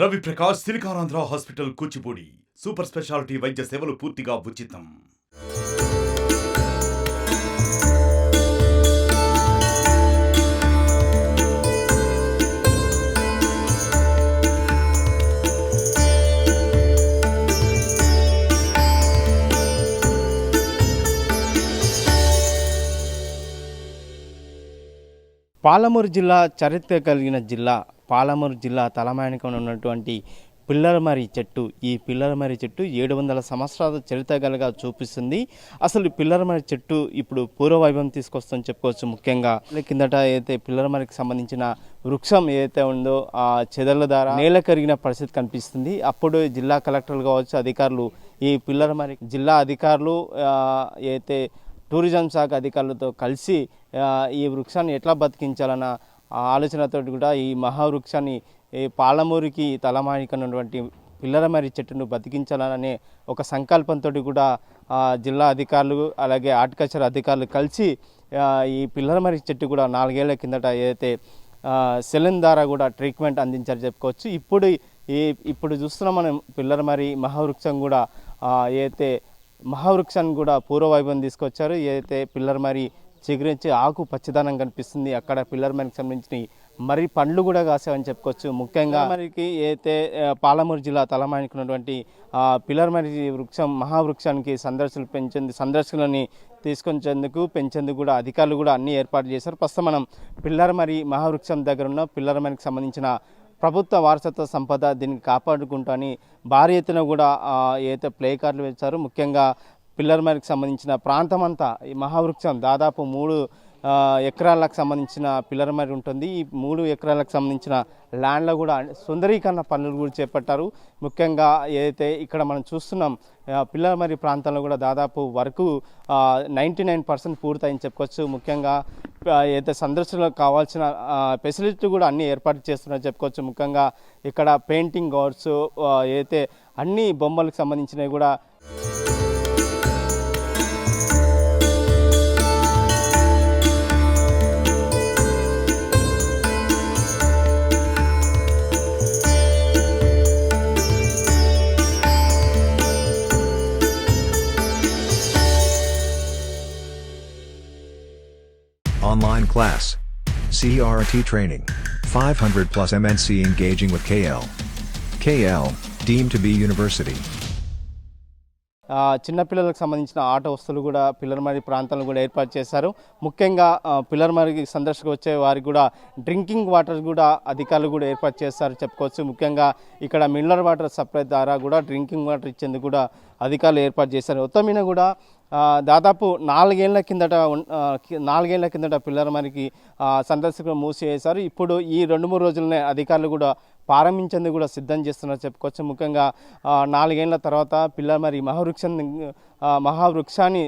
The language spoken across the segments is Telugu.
Ravi Prakash Siliconandhra hospital Kuchipudi super speciality వైద్య సేవలు పూర్తిగా ఉచితం. పాలమూరు జిల్లా చరిత్ర కలిగిన జిల్లా. పాలమూరు జిల్లా తలమానికం ఉన్నటువంటి పిల్లరమర్రి చెట్టు. ఈ పిల్లరమర్రి చెట్టు 700 సంవత్సరాల చరిత్ర గలగా చూపిస్తుంది. అసలు పిల్లరమర్రి చెట్టు ఇప్పుడు పూర్వవైభవం తీసుకొస్తుందని చెప్పుకోవచ్చు. ముఖ్యంగా కిందట అయితే పిల్లరమర్రికి సంబంధించిన వృక్షం ఏదైతే ఉందో ఆ చెదల ద్వారా నేల కరిగిన పరిస్థితి కనిపిస్తుంది. అప్పుడు జిల్లా కలెక్టర్లు కావచ్చు, అధికారులు ఈ పిల్లరమర్రి జిల్లా అధికారులు అయితే టూరిజం శాఖ అధికారులతో కలిసి ఈ వృక్షాన్ని ఎట్లా బతికించాలన్న ఆలోచనతో కూడా ఈ మహావృక్షాన్ని పాలమూరికి తలమానికన్నటువంటి పిల్లరమర్రి చెట్టును బతికించాలనే ఒక సంకల్పంతో కూడా జిల్లా అధికారులు అలాగే హార్టికల్చర్ అధికారులు కలిసి ఈ పిల్లరమర్రి చెట్టు కూడా 4 ఏళ్ల కిందట ఏదైతే సెలైన్ ద్వారా కూడా ట్రీట్మెంట్ అందించారు చెప్పుకోవచ్చు. ఇప్పుడు చూస్తున్నాం మనం పిల్లరమర్రి మహావృక్షం కూడా ఏదైతే మహావృక్షాన్ని కూడా పూర్వవైభవం తీసుకొచ్చారు. ఏదైతే పిల్లరమర్రి చిగురించి ఆకు పచ్చదనం కనిపిస్తుంది. అక్కడ పిల్లరమర్రికి సంబంధించిన మరి పండ్లు కూడా కాసామని చెప్పుకోవచ్చు. ముఖ్యంగా మరికి ఏదైతే పాలమూరు జిల్లా తలమానికున్నటువంటి పిల్లరమర్రి వృక్షం మహావృక్షానికి సందర్శకులని తీసుకొచ్చేందుకు పెంచేందుకు కూడా అధికారులు కూడా అన్ని ఏర్పాట్లు చేశారు. ప్రస్తుతం మనం పిల్లరమర్రి మహావృక్షం దగ్గర ఉన్న పిల్లరమర్రికి సంబంధించిన ప్రభుత్వ వారసత్వ సంపద దీనికి కాపాడుకుంటాని భారీ ఎత్తున కూడా ఏదైతే ప్లే కార్డులు వేశారు. ముఖ్యంగా పిల్లరమర్రికి సంబంధించిన ప్రాంతం అంతా ఈ మహావృక్షం దాదాపు 3 ఎకరాలకు సంబంధించిన పిల్లరమర్రి ఉంటుంది. ఈ 3 ఎకరాలకు సంబంధించిన ల్యాండ్లో కూడా సుందరీకరణ పనులు కూడా చేపట్టారు. ముఖ్యంగా ఏదైతే ఇక్కడ మనం చూస్తున్నాం పిల్లరమర్రి ప్రాంతంలో కూడా దాదాపు వరకు 99% పూర్తయిందని చెప్పుకోవచ్చు. ముఖ్యంగా ఏదైతే సందర్శకులకు కావాల్సిన ఫెసిలిటీ కూడా అన్ని ఏర్పాటు చేస్తున్నారని చెప్పుకోవచ్చు. ముఖ్యంగా ఇక్కడ పెయింటింగ్ కావచ్చు, ఏదైతే అన్ని బొమ్మలకు సంబంధించినవి కూడా Online class. CRT training. 500 plus MNC engaging with KL. KL, deemed to be university. చిన్నపిల్లలకు సంబంధించిన ఆట వస్తువులు కూడా పిల్లరమర్రి ప్రాంతంలో కూడా ఏర్పాటు చేశారు. ముఖ్యంగా పిల్లరమర్రికి సందర్శకు వచ్చే వారికి కూడా డ్రింకింగ్ వాటర్ కూడా అధికారులు కూడా ఏర్పాటు చేస్తారు చెప్పుకోవచ్చు. ముఖ్యంగా ఇక్కడ మినరల్ వాటర్ సప్లై ద్వారా కూడా డ్రింకింగ్ వాటర్ ఇచ్చేందుకు కూడా అధికారులు ఏర్పాటు చేశారు. మొత్తం మీద కూడా దాదాపు 4 ఏళ్ల కిందట పిల్లరమర్రికి సందర్శకులు మూసివేశారు. ఇప్పుడు ఈ 2-3 రోజులనే అధికారులు కూడా ప్రారంభించేందుకు కూడా సిద్ధం చేస్తున్నారు చెప్పుకోవచ్చు. ముఖ్యంగా 4 ఏళ్ల తర్వాత పిల్లరమర్రి మహావృక్షాన్ని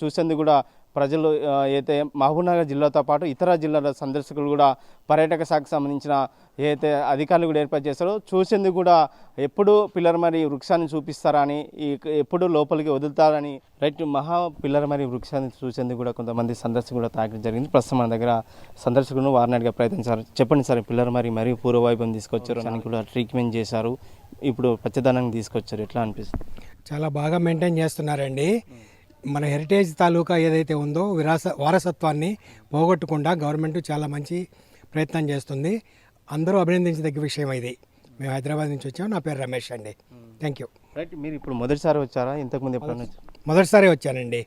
చూసేందుకు కూడా ప్రజలు అయితే మహబూబ్నగర్ జిల్లాతో పాటు ఇతర జిల్లాల సందర్శకులు కూడా పర్యాటక శాఖకు సంబంధించిన ఏదైతే అధికారులు కూడా ఏర్పాటు చేస్తారో చూసేందుకు కూడా ఎప్పుడు పిల్లరమర్రి వృక్షాన్ని చూపిస్తారని, ఎప్పుడు లోపలికి వదులుతారని పిల్లరమర్రి వృక్షాన్ని చూసేందుకు కూడా కొంతమంది సందర్శకులు కూడా తాకడం జరిగింది. ప్రస్తుతం మన దగ్గర సందర్శకులను వారినాటిగా ప్రయత్నించారు. చెప్పండి సార్, పిల్లరమర్రి మరియు పూర్వవైభవం తీసుకొచ్చారు, దానికి కూడా ట్రీట్మెంట్ చేశారు, ఇప్పుడు పచ్చదనాన్ని తీసుకొచ్చారు, ఎట్లా అనిపిస్తుంది? చాలా బాగా మెయింటైన్ చేస్తున్నారండి. మన హెరిటేజ్ తాలూకా ఏదైతే ఉందో వారసత్వాన్ని పోగొట్టకుండా గవర్నమెంట్ చాలా మంచి ప్రయత్నం చేస్తుంది. అందరూ అభినందించదగ్గ విషయం ఇది. మేము హైదరాబాద్ నుంచి వచ్చాము. నా పేరు రమేష్ అండి. Thank you. రైట్, మీరు ఇప్పుడు మొదటిసారి వచ్చారా? ఇంతకుముందు ఎప్పుడైనా? మొదటిసారి వచ్చానండి.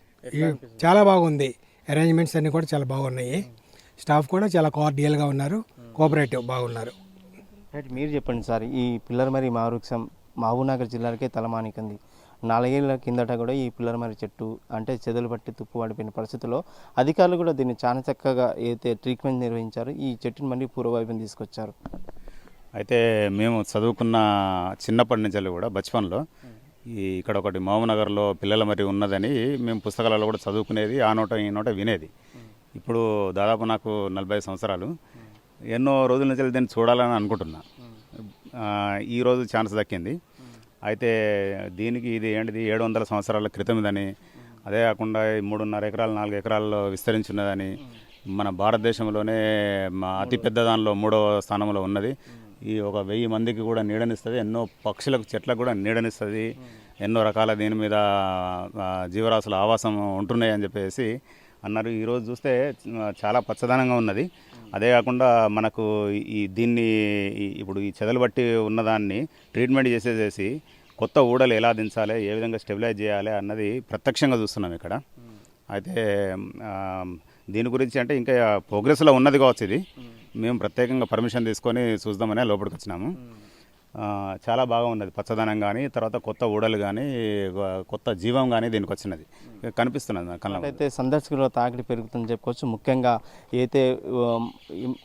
చాలా బాగుంది. అరేంజ్మెంట్స్ అన్నీ కూడా చాలా బాగున్నాయి. స్టాఫ్ కూడా చాలా కార్డియల్గా ఉన్నారు, కోఆపరేటివ్ బాగున్నారు. రైట్, మీరు చెప్పండి సార్, ఈ పిల్లరమర్రి మహావృక్షం మహబూబ్నగర్ జిల్లాకే తలమానికంది. 4 ఏళ్ల కిందట కూడా ఈ పిల్లరమర్రి చెట్టు అంటే చెదలు పట్టి తుప్పు పడిపోయిన పరిస్థితుల్లో అధికారులు కూడా దీన్ని చాలా చక్కగా అయితే ట్రీట్మెంట్ నిర్వహించారు. ఈ చెట్టుని మళ్ళీ పూర్వవైభవం తీసుకొచ్చారు. అయితే మేము చదువుకున్న చిన్నప్పటి నుంచి కూడా బచ్పన్లో ఇక్కడ ఒకటి మహబూబ్నగర్లో పిల్లరమర్రి ఉన్నదని మేము పుస్తకాలలో కూడా చదువుకునేది, ఆ నోట ఈ నోట వినేది. ఇప్పుడు దాదాపు నాకు 40 సంవత్సరాలు. ఎన్నో రోజుల నుంచి దీన్ని చూడాలని అనుకుంటున్నా. ఈరోజు ఛాన్స్ దక్కింది. అయితే దీనికి ఇది ఏంటిది 700 సంవత్సరాల క్రితందని, అదే కాకుండా 3.5 ఎకరాలు 4 ఎకరాల్లో విస్తరించున్నదని, మన భారతదేశంలోనే అతిపెద్ద దానిలో 3వ స్థానంలో ఉన్నది. ఈ ఒక 1000 మందికి కూడా నీడనిస్తుంది, ఎన్నో పక్షులకు చెట్లకు కూడా నీడనిస్తుంది, ఎన్నో రకాల దీని మీద జీవరాశుల ఆవాసం ఉంటున్నాయి అని చెప్పేసి అన్నారు. ఈరోజు చూస్తే చాలా పచ్చదనంగా ఉన్నది. అదే కాకుండా మనకు దీన్ని ఇప్పుడు ఈ చెదలు బట్టి ఉన్నదాన్ని ట్రీట్మెంట్ చేసేసి కొత్త ఊడలు ఎలా దించాలి, ఏ విధంగా స్టెబిలైజ్ చేయాలి అన్నది ప్రత్యక్షంగా చూస్తున్నాం ఇక్కడ. అయితే దీని గురించి అంటే ఇంకా ప్రోగ్రెస్లో ఉన్నది కావచ్చు. ఇది మేము ప్రత్యేకంగా పర్మిషన్ తీసుకొని చూద్దామనే లోపలికి వచ్చినాము. చాలా బాగా ఉన్నది పచ్చదనం కానీ, తర్వాత కొత్త ఊడలు కానీ, కొత్త జీవం కానీ దీనికి వచ్చినది కనిపిస్తున్నది మన కళ్ళ. అయితే సందర్శకుల తాకిడి పెరుగుతుందని చెప్పుకోవచ్చు. ముఖ్యంగా అయితే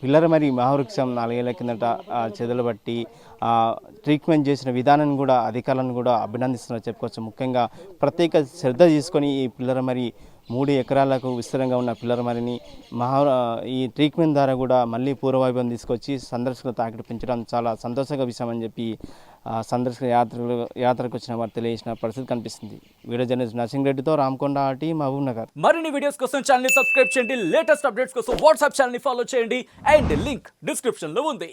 పిల్లర మరి మహావృక్షం 4 ఏళ్ల కిందట చెదలు బట్టి ట్రీట్మెంట్ చేసిన విధానాన్ని కూడా అధికారులను కూడా అభినందిస్తున్నారు చెప్పుకోవచ్చు. ముఖ్యంగా ప్రత్యేక శ్రద్ధ తీసుకొని ఈ పిల్లర మరి 3 ఎకరాలకు విస్తరంగా ఉన్న పిల్లర మరిని ఈ ట్రీట్మెంట్ ద్వారా కూడా మళ్ళీ పూర్వవైభవం తీసుకొచ్చి సందర్శకుల తాకిడి పెంచడం చాలా సంతోషంగా విషయం అని చెప్పి సందర్శక యాత్రకు వచ్చిన వారు తెలియజేసిన పరిస్థితి కనిపిస్తుంది. వీడియో జర్నలిస్ట్ నర్సింగ్ రెడ్డితో రామకొండ ఆర్టీ, మహబూబ్ నగర్. మరిన్ని వీడియోస్ కోసం ఛానల్ ని సబ్స్క్రైబ్ చేయండి, లేటెస్ట్ అప్డేట్స్ కోసం వాట్సాప్ ఛానల్ ని ఫాలో చేయండి అండ్ లింక్ డిస్క్రిప్షన్ లో ఉంది.